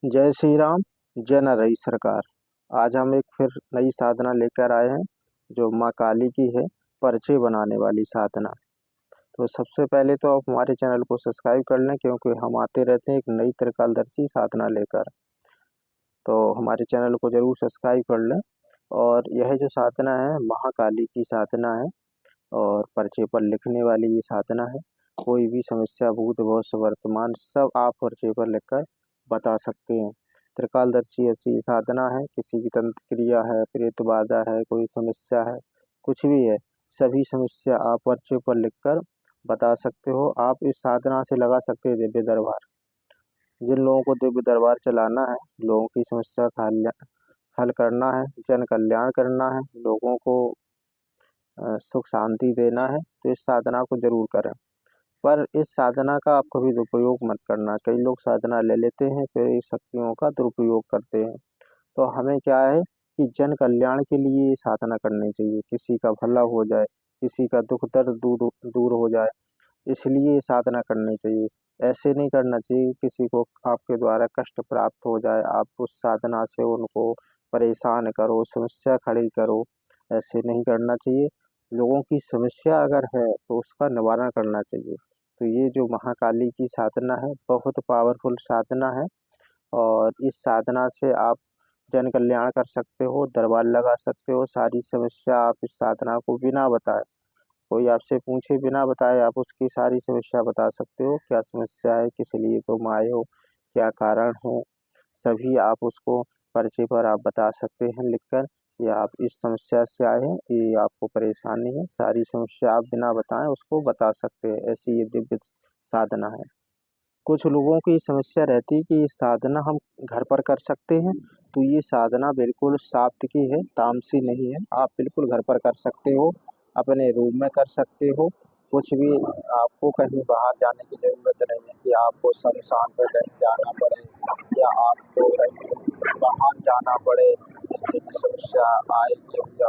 जय श्री राम। जय न रही सरकार। आज हम एक फिर नई साधना लेकर आए हैं जो माँ काली की है, पर्चे बनाने वाली साधना। तो सबसे पहले तो आप हमारे चैनल को सब्सक्राइब कर लें, क्योंकि हम आते रहते हैं एक नई त्रिकालदर्शी साधना लेकर। तो हमारे चैनल को जरूर सब्सक्राइब कर लें। और यह जो साधना है महाकाली की साधना है, और पर्चे पर लिखने वाली ये साधना है। कोई भी समस्या भूत भविष्य वर्तमान सब आप पर्चे पर लिखकर बता सकते हैं। त्रिकालदर्शी ऐसी साधना है, किसी की तंत्र क्रिया है, प्रेत बाधा है, कोई समस्या है, कुछ भी है, सभी समस्या आप पर्चे पर लिखकर बता सकते हो। आप इस साधना से लगा सकते हैं दिव्य दरबार। जिन लोगों को दिव्य दरबार चलाना है, लोगों की समस्या का हल करना है, जन कल्याण करना है, लोगों को सुख शांति देना है, तो इस साधना को जरूर करें। पर इस साधना का आप कभी दुरुपयोग मत करना। कई लोग साधना ले लेते हैं फिर इस शक्तियों का दुरुपयोग करते हैं। तो हमें क्या है कि जन कल्याण के लिए ये साधना करनी चाहिए, किसी का भला हो जाए, किसी का दुख दर्द दूर दूर हो जाए, इसलिए ये साधना करनी चाहिए। ऐसे नहीं करना चाहिए किसी को आपके द्वारा कष्ट प्राप्त हो जाए, आप उस साधना से उनको परेशान करो, समस्या खड़ी करो। ऐसे नहीं करना चाहिए। लोगों की समस्या अगर है तो उसका निवारण करना चाहिए। तो ये जो महाकाली की साधना है बहुत पावरफुल साधना है। और इस साधना से आप जन कल्याण कर सकते हो, दरबार लगा सकते हो, सारी समस्या आप इस साधना को बिना बताए, कोई आपसे पूछे बिना बताए आप उसकी सारी समस्या बता सकते हो। क्या समस्या है, किस लिए तुम आए हो, क्या कारण है, सभी आप उसको पर्चे पर आप बता सकते हैं लिखकर। या आप इस समस्या से आए हैं, ये आपको परेशानी है, सारी समस्या आप बिना बताएं उसको बता सकते हैं। ऐसी ये दिव्य साधना है। कुछ लोगों की समस्या रहती है कि ये साधना हम घर पर कर सकते हैं। तो ये साधना बिल्कुल सात्विकी है, तामसी नहीं है। आप बिल्कुल घर पर कर सकते हो, अपने रूम में कर सकते हो। कुछ भी आपको कहीं बाहर जाने की ज़रूरत नहीं है कि आपको शमशान पर कहीं जाना पड़े, या आपको कहीं बाहर जाना पड़े जिससे कि समस्या आए कि या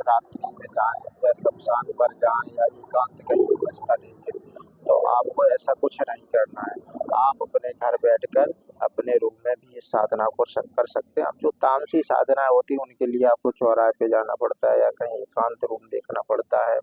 रात्रि में जाएं या शमशान पर जाएं या एकांत कहीं व्यवस्था देखें। तो आपको ऐसा कुछ नहीं करना है। आप अपने घर बैठकर अपने रूम में भी इस साधना को कर सकते हैं। अब जो तामसी साधना होती है उनके लिए आपको चौराहे पे जाना पड़ता है, या कहीं एकांत रूम देखना पड़ता है,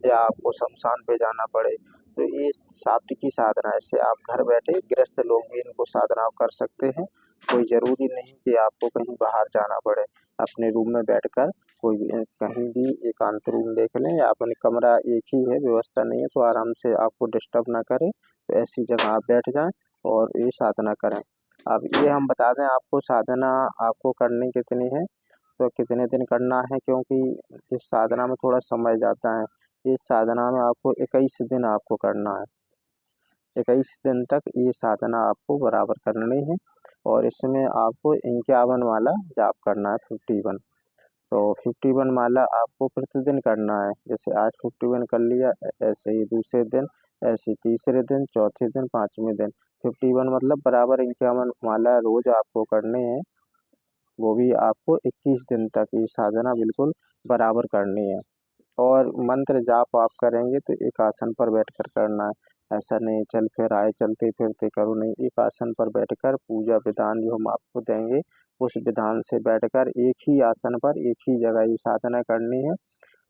या आपको शमशान पे जाना पड़े। तो ये सात्विकी साधना है, इससे आप घर बैठे गृहस्थ लोग भी इनको साधना कर सकते हैं। कोई ज़रूरी नहीं कि आपको कहीं बाहर जाना पड़े। अपने रूम में बैठकर कोई भी कहीं भी एकांत रूम देख लें, या अपने कमरा एक ही है, व्यवस्था नहीं है तो आराम से आपको डिस्टर्ब ना करे, तो ऐसी जगह आप बैठ जाएं और ये साधना करें। अब ये हम बता दें आपको साधना आपको करनी कितनी है, तो कितने दिन करना है, क्योंकि इस साधना में थोड़ा समय जाता है। इस साधना में आपको 21 दिन आपको करना है। 21 दिन तक ये साधना आपको बराबर करनी है। और इसमें आपको 51 वाला जाप करना है, 51। तो 51 माला आपको प्रतिदिन करना है। जैसे आज 51 कर लिया, ऐसे ही दूसरे दिन, ऐसे ही तीसरे दिन, चौथे दिन, पांचवें दिन। 51 मतलब बराबर 51 माला रोज आपको करने हैं। वो भी आपको 21 दिन तक ये साधना बिल्कुल बराबर करनी है। और मंत्र जाप आप करेंगे तो एक आसन पर बैठकर करना है। ऐसा नहीं चल फिर आए चलते फिरते करो, नहीं। एक आसन पर बैठकर पूजा विधान जो हम आपको देंगे उस विधान से बैठकर एक ही आसन पर एक ही जगह ये साधना करनी है।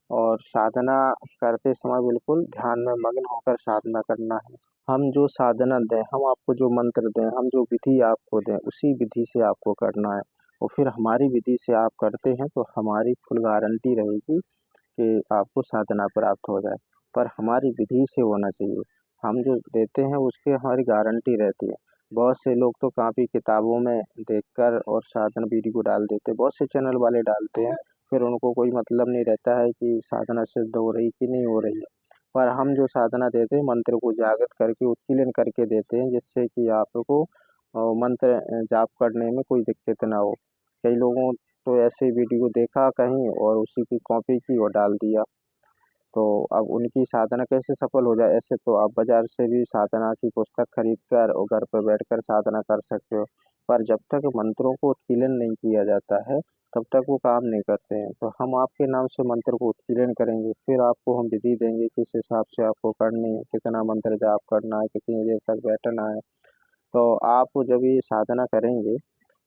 और साधना करते समय बिल्कुल ध्यान में मग्न होकर साधना करना है। हम जो साधना दें, हम आपको जो मंत्र दें, हम जो विधि आपको दें उसी विधि से आपको करना है। और फिर हमारी विधि से आप करते हैं तो हमारी फुल गारंटी रहेगी कि आपको साधना प्राप्त हो जाए। पर हमारी विधि से होना चाहिए। हम जो देते हैं उसकी हमारी गारंटी रहती है। बहुत से लोग तो काफ़ी किताबों में देखकर और साधना वीडियो डाल देते हैं, बहुत से चैनल वाले डालते हैं, फिर उनको कोई मतलब नहीं रहता है कि साधना सिद्ध हो रही कि नहीं हो रही है। पर हम जो साधना देते हैं मंत्र को जागृत करके उत्कीर्ण करके देते हैं, जिससे कि आपको मंत्र जाप करने में कोई दिक्कत ना हो। कई लोगों तो ऐसे वीडियो देखा कहीं और उसी की कॉपी की और डाल दिया। तो अब उनकी साधना कैसे सफल हो जाए। ऐसे तो आप बाजार से भी साधना की पुस्तक खरीद कर और घर पर बैठकर साधना कर सकते हो। पर जब तक मंत्रों को उत्कीर्ण नहीं किया जाता है तब तक वो काम नहीं करते हैं। तो हम आपके नाम से मंत्र को उत्कीर्ण करेंगे, फिर आपको हम विधि देंगे किस हिसाब से आपको करनी है, कितना मंत्र जाप करना है, कितनी देर तक बैठना है। तो आप जब ये साधना करेंगे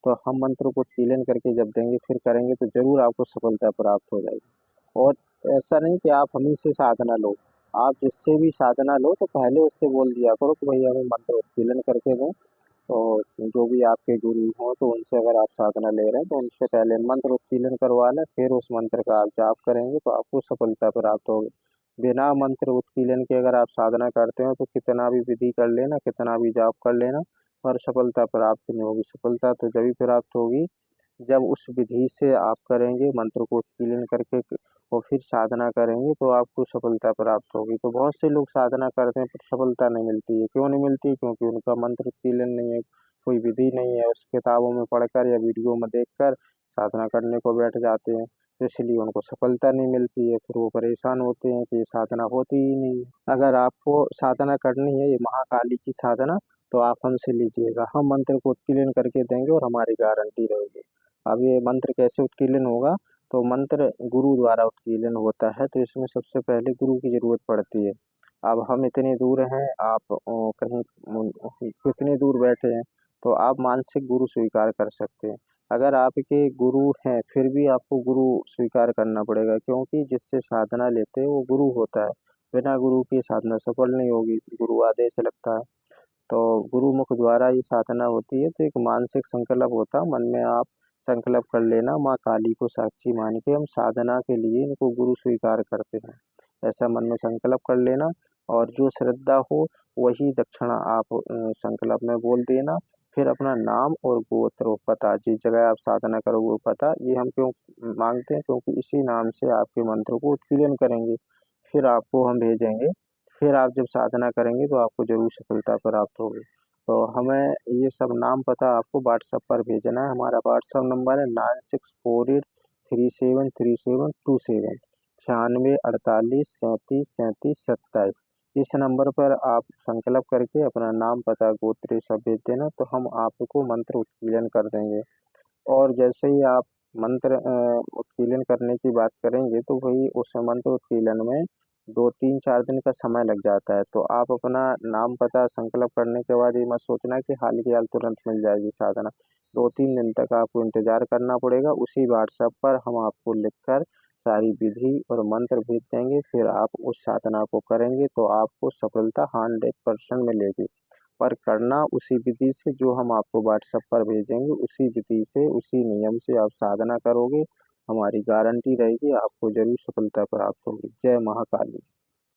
तो हम मंत्र को उच्चारण करके जब देंगे फिर करेंगे तो जरूर आपको सफलता प्राप्त हो जाएगी। और ऐसा नहीं कि आप हम ही से साधना लो, आप जिससे भी साधना लो तो पहले उससे बोल दिया करो कि भई हमें मंत्र उच्चारण करके दें। तो जो भी आपके गुरु हों तो उनसे अगर आप साधना ले रहे हैं तो उनसे पहले मंत्र उच्चारण करवा लें, फिर उस मंत्र का आप जाप करेंगे तो आपको सफलता प्राप्त होगी। बिना मंत्र उच्चारण के अगर आप साधना करते हो तो कितना भी विधि कर लेना, कितना भी जाप कर लेना, पर सफलता प्राप्त नहीं होगी। सफलता तो जभी प्राप्त होगी जब उस विधि से आप करेंगे, मंत्र को उच्चारण करके और फिर साधना करेंगे तो आपको सफलता प्राप्त होगी। तो बहुत से लोग साधना करते हैं पर सफलता नहीं मिलती है। क्यों नहीं मिलती है? क्योंकि उनका मंत्र उच्चारण नहीं है, कोई विधि नहीं है, उस किताबों में पढ़कर या वीडियो में देखकर साधना करने को बैठ जाते हैं। तो इसलिए उनको सफलता नहीं मिलती है, फिर वो परेशान होते हैं कि ये साधना होती ही नहीं है। अगर आपको साधना करनी है ये महाकाली की साधना तो आप हमसे लीजिएगा, हम मंत्र को उच्चारण करके देंगे और हमारी गारंटी रहेगी। अब ये मंत्र कैसे उत्कीर्णन होगा? तो मंत्र गुरु द्वारा उत्कीर्णन होता है, तो इसमें सबसे पहले गुरु की ज़रूरत पड़ती है। अब हम इतने दूर हैं, आप कहीं कितने दूर बैठे हैं, तो आप मानसिक गुरु स्वीकार कर सकते हैं। अगर आपके गुरु हैं, फिर भी आपको गुरु स्वीकार करना पड़ेगा क्योंकि जिससे साधना लेते हैं वो गुरु होता है। बिना गुरु के साधना सफल नहीं होगी, गुरु आदेश लगता है। तो गुरुमुख द्वारा ये साधना होती है, तो एक मानसिक संकल्प होता है, मन में आप संकल्प कर लेना माँ काली को साक्षी मान के हम साधना के लिए इनको गुरु स्वीकार करते हैं। ऐसा मन में संकल्प कर लेना और जो श्रद्धा हो वही दक्षिणा आप संकल्प में बोल देना। फिर अपना नाम और गोत्र और पता, जिस जगह आप साधना करोगे वो पता, ये हम क्यों मांगते हैं? क्योंकि इसी नाम से आपके मंत्र को उत्कीर्णन करेंगे, फिर आपको हम भेजेंगे। फिर आप जब साधना करेंगे तो आपको ज़रूर सफलता प्राप्त होगी। तो हमें ये सब नाम पता आपको व्हाट्सएप पर भेजना है। हमारा व्हाट्सएप नंबर है 9648373727 9648373727। इस नंबर पर आप संकल्प करके अपना नाम पता गोत्र सब भेज देना तो हम आपको मंत्र उत्कीर्णन कर देंगे। और जैसे ही आप मंत्र उत्कीर्णन करने की बात करेंगे तो वही उस मंत्र उत्कीर्णन में 2-3-4 दिन का समय लग जाता है। तो आप अपना नाम पता संकल्प करने के बाद ये मत सोचना कि हाल की हाल तुरंत मिल जाएगी साधना। 2-3 दिन तक आपको इंतज़ार करना पड़ेगा। उसी व्हाट्सएप पर हम आपको लिखकर सारी विधि और मंत्र भेज देंगे। फिर आप उस साधना को करेंगे तो आपको सफलता 100% मिलेगी। पर करना उसी विधि से जो हम आपको व्हाट्सएप पर भेजेंगे, उसी विधि से, उसी नियम से आप साधना करोगे, हमारी गारंटी रहेगी आपको ज़रूर सफलता प्राप्त होगी। जय महाकाली।